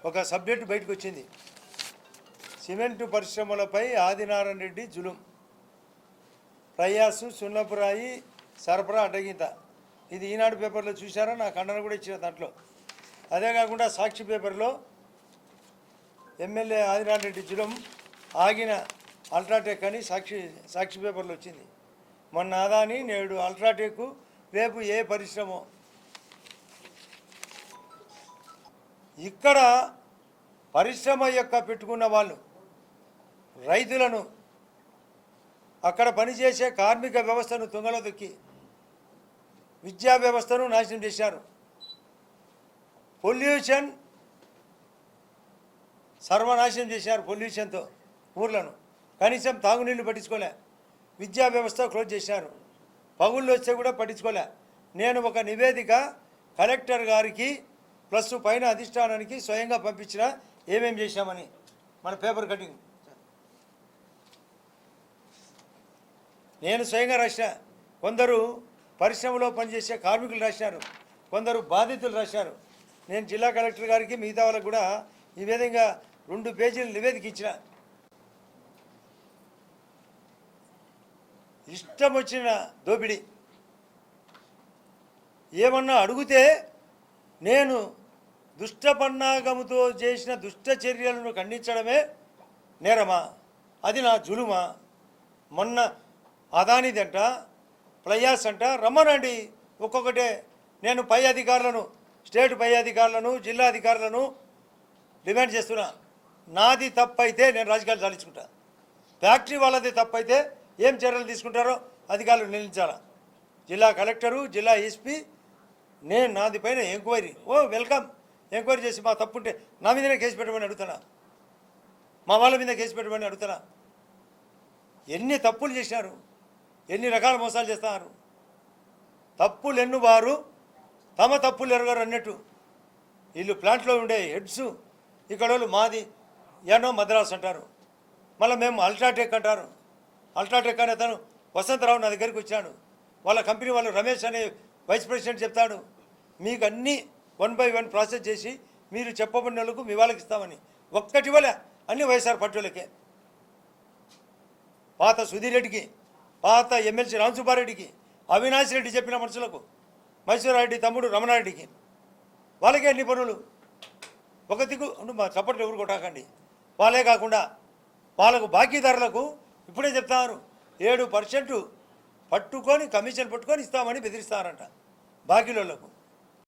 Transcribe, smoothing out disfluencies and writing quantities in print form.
ఒక సబ్జెక్టు బయటకు వచ్చింది. సిమెంటు పరిశ్రమలపై ఆదినారాయణ రెడ్డి జులుం, ప్రయాసు సున్నపురాయి సరఫరా అడ్డగింత. ఇది ఈనాడు పేపర్లో చూశారా, నా ఖండన కూడా ఇచ్చిన దాంట్లో. అదే కాకుండా సాక్షి పేపర్లో ఎమ్మెల్యే ఆదినారాయణ రెడ్డి జులుం ఆగిన అల్ట్రాటెక్ అని సాక్షి పేపర్లో వచ్చింది. మొన్న అదాని, నేడు అల్ట్రాటెక్, రేపు ఏ పరిశ్రమ. ఇక్కడ పరిశ్రమ యొక్క పెట్టుకున్న వాళ్ళు రైతులను, అక్కడ పనిచేసే కార్మిక వ్యవస్థను తుంగలో దొక్కి విద్యా వ్యవస్థను నాశనం చేశారు. పొల్యూషన్ సర్వనాశనం చేశారు. పొల్యూషన్తో ఊర్లను కనీసం తాగునీళ్ళు పట్టించుకోలే. విద్యా వ్యవస్థ క్లోజ్ చేశారు. పగుళ్ళు వస్తే కూడా పట్టించుకోలే. నేను ఒక నివేదిక కలెక్టర్ గారికి ప్లస్ పైన అధిష్టానానికి స్వయంగా పంపించిన ఏమేం చేశామని. మన పేపర్ కటింగ్ నేను స్వయంగా రాసిన. కొందరు పరిశ్రమలో పనిచేసే కార్మికులు రాశారు, కొందరు బాధితులు రాశారు. నేను జిల్లా కలెక్టర్ గారికి మిగతా వాళ్ళకు కూడా ఈ విధంగా 2 పేజీల నివేదిక ఇచ్చిన. ఇష్టం వచ్చిన దోపిడీ. ఏమన్నా అడిగితే నేను దుష్టపన్నాగముతో చేసిన దుష్ట చర్యలను ఖండించడమే నేరమా? అది నా జులుమా? మొన్న అదానిదంట, ప్రయాస్ అంట, రమ్మనండి ఒక్కొక్కటే. నేను పై అధికారులను, స్టేట్ పై అధికారులను, జిల్లా అధికారులను డిమాండ్ చేస్తున్నా. నాది తప్పైతే నేను రాజకీయాలు సాధించుకుంటా. ఫ్యాక్టరీ వాళ్ళది తప్పైతే ఏం చర్యలు తీసుకుంటారో అధికారులు నిర్ణయించాలా. జిల్లా కలెక్టరు, జిల్లా ఎస్పీ, నేను నాది పైన ఎంక్వైరీ. వెల్కమ్. ఎంక్వైరీ చేసి మా తప్పుంటే నా మీదనే కేసు పెట్టమని అడుగుతున్నా, మా వాళ్ళ మీద కేసు పెట్టమని అడుగుతున్నా. ఎన్ని తప్పులు చేశారు, ఎన్ని రకాల మోసాలు చేస్తున్నారు. తప్పులు ఎన్నువారు తమ తప్పులు ఎరగరు అన్నట్టు. వీళ్ళు ప్లాంట్లో ఉండే హెడ్స్ ఇక్కడ వాళ్ళు మాది ఏనో మద్రాసు అంటారు, మళ్ళీ మేము అల్ట్రాటెక్ అంటారు. అల్ట్రాటెక్ అనే తను వసంతరావు నా దగ్గరికి వచ్చాడు. వాళ్ళ కంపెనీ వాళ్ళు రమేష్ అనే వైస్ ప్రెసిడెంట్ చెప్తాడు, మీకు అన్నీ 1 by 1 ప్రాసెస్ చేసి మీరు చెప్పబడిన వాళ్ళకు మీ వాళ్ళకి ఇస్తామని. ఒక్కటి వల్ల అన్ని వైఎస్ఆర్ పార్టీలకే. పాత సుధీర్ రెడ్డికి, పాత ఎమ్మెల్సీ రామసుబ్బారెడ్డికి, అవినాష్ రెడ్డి చెప్పిన మనుషులకు, మైసూరారెడ్డి తమ్ముడు రమణారెడ్డికి, వాళ్ళకే అన్ని పనులు. ఒక దిక్కు మా చప్పట్లు ఎవరు కొట్టాకండి. వాళ్ళే కాకుండా వాళ్ళకు బాకీదారులకు ఇప్పుడే చెప్తారు 7% పట్టుకొని కమిషన్ పట్టుకొని ఇస్తామని బెదిరిస్తారంట బాకీలకు.